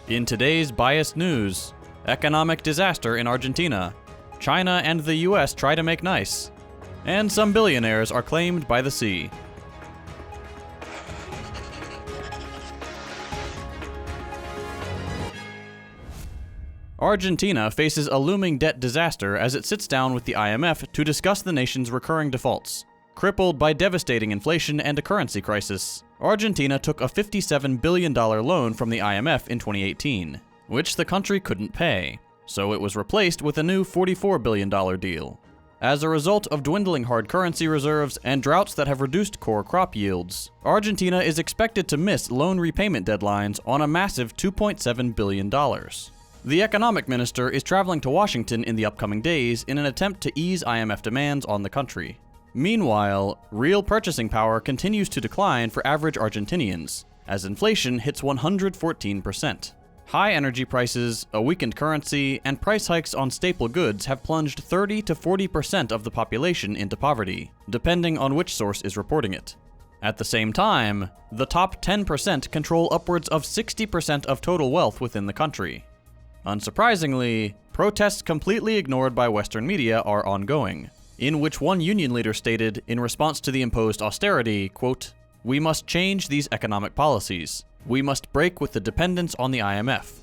In today's biased news, economic disaster in Argentina, China and the US try to make nice, and some billionaires are claimed by the sea. Argentina faces a looming debt disaster as it sits down with the IMF to discuss the nation's recurring defaults. Crippled by devastating inflation and a currency crisis, Argentina took a $57 billion loan from the IMF in 2018, which the country couldn't pay, so it was replaced with a new $44 billion deal. As a result of dwindling hard currency reserves and droughts that have reduced core crop yields, Argentina is expected to miss loan repayment deadlines on a massive $2.7 billion. The economic minister is traveling to Washington in the upcoming days in an attempt to ease IMF demands on the country. Meanwhile, real purchasing power continues to decline for average Argentinians, as inflation hits 114%. High energy prices, a weakened currency, and price hikes on staple goods have plunged 30 to 40% of the population into poverty, depending on which source is reporting it. At the same time, the top 10% control upwards of 60% of total wealth within the country. Unsurprisingly, protests completely ignored by Western media are ongoing, in which one union leader stated in response to the imposed austerity, quote, "We must change these economic policies. We must break with the dependence on the IMF."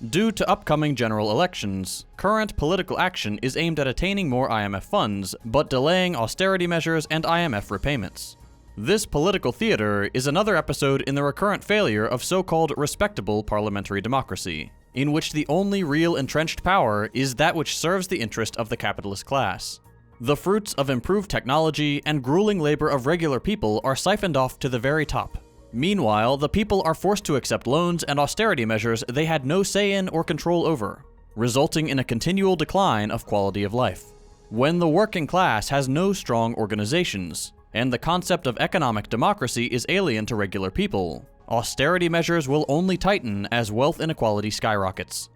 Due to upcoming general elections, current political action is aimed at attaining more IMF funds, but delaying austerity measures and IMF repayments. This political theater is another episode in the recurrent failure of so-called respectable parliamentary democracy, in which the only real entrenched power is that which serves the interest of the capitalist class. The fruits of improved technology and grueling labor of regular people are siphoned off to the very top. Meanwhile, the people are forced to accept loans and austerity measures they had no say in or control over, resulting in a continual decline of quality of life. When the working class has no strong organizations, and the concept of economic democracy is alien to regular people, austerity measures will only tighten as wealth inequality skyrockets.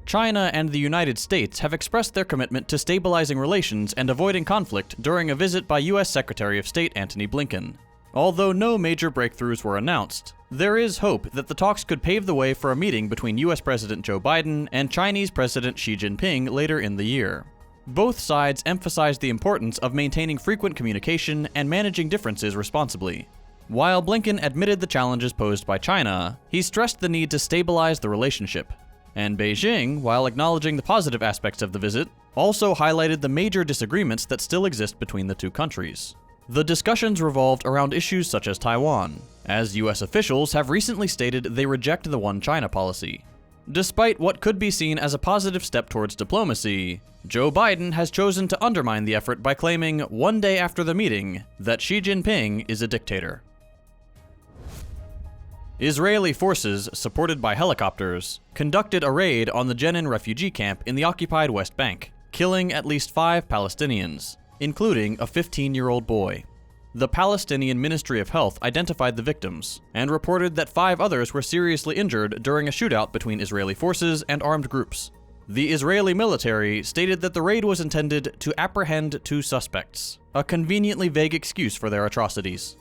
China and the United States have expressed their commitment to stabilizing relations and avoiding conflict during a visit by US Secretary of State Antony Blinken. Although no major breakthroughs were announced, there is hope that the talks could pave the way for a meeting between US President Joe Biden and Chinese President Xi Jinping later in the year. Both sides emphasized the importance of maintaining frequent communication and managing differences responsibly. While Blinken admitted the challenges posed by China, he stressed the need to stabilize the relationship. And Beijing, while acknowledging the positive aspects of the visit, also highlighted the major disagreements that still exist between the two countries. The discussions revolved around issues such as Taiwan, as US officials have recently stated they reject the One China policy. Despite what could be seen as a positive step towards diplomacy, Joe Biden has chosen to undermine the effort by claiming, one day after the meeting, that Xi Jinping is a dictator. Israeli forces, supported by helicopters, conducted a raid on the Jenin refugee camp in the occupied West Bank, killing at least 5 Palestinians, including a 15-year-old boy. The Palestinian Ministry of Health identified the victims, and reported that 5 others were seriously injured during a shootout between Israeli forces and armed groups. The Israeli military stated that the raid was intended to apprehend 2 suspects, a conveniently vague excuse for their atrocities.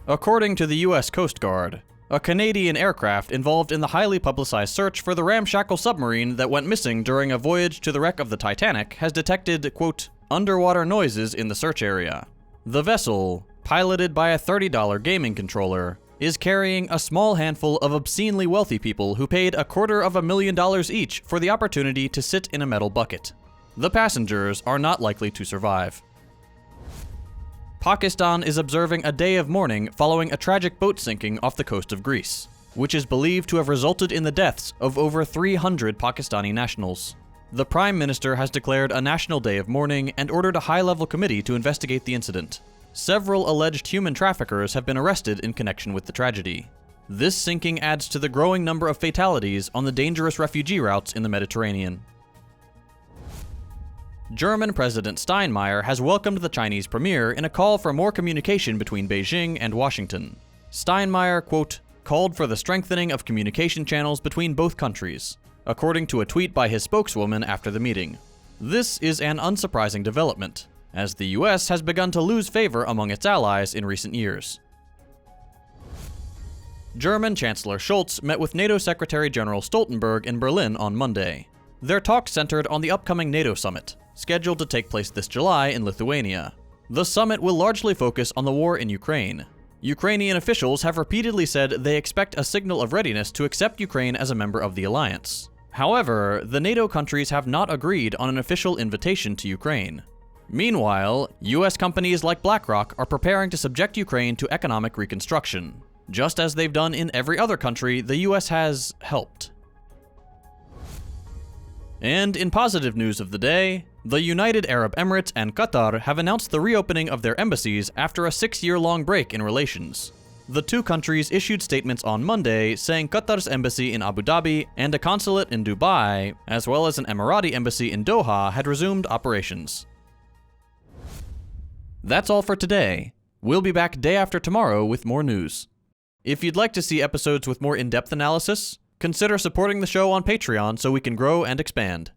According to the US Coast Guard, a Canadian aircraft involved in the highly publicized search for the ramshackle submarine that went missing during a voyage to the wreck of the Titanic has detected, quote, underwater noises in the search area. The vessel, piloted by a $30 gaming controller, is carrying a small handful of obscenely wealthy people who paid $250,000 each for the opportunity to sit in a metal bucket. The passengers are not likely to survive. Pakistan is observing a day of mourning following a tragic boat sinking off the coast of Greece, which is believed to have resulted in the deaths of over 300 Pakistani nationals. The Prime Minister has declared a national day of mourning and ordered a high-level committee to investigate the incident. Several alleged human traffickers have been arrested in connection with the tragedy. This sinking adds to the growing number of fatalities on the dangerous refugee routes in the Mediterranean. German President Steinmeier has welcomed the Chinese premier in a call for more communication between Beijing and Washington. Steinmeier, quote, called for the strengthening of communication channels between both countries, according to a tweet by his spokeswoman after the meeting. This is an unsurprising development, as the US has begun to lose favor among its allies in recent years. German Chancellor Scholz met with NATO Secretary General Stoltenberg in Berlin on Monday. Their talks centered on the upcoming NATO summit, scheduled to take place this July in Lithuania. The summit will largely focus on the war in Ukraine. Ukrainian officials have repeatedly said they expect a signal of readiness to accept Ukraine as a member of the alliance. However, the NATO countries have not agreed on an official invitation to Ukraine. Meanwhile, US companies like BlackRock are preparing to subject Ukraine to economic reconstruction, just as they've done in every other country the US has helped. And in positive news of the day, the United Arab Emirates and Qatar have announced the reopening of their embassies after a 6-year-long break in relations. The two countries issued statements on Monday saying Qatar's embassy in Abu Dhabi and a consulate in Dubai, as well as an Emirati embassy in Doha, had resumed operations. That's all for today. We'll be back day after tomorrow with more news. If you'd like to see episodes with more in-depth analysis, consider supporting the show on Patreon so we can grow and expand.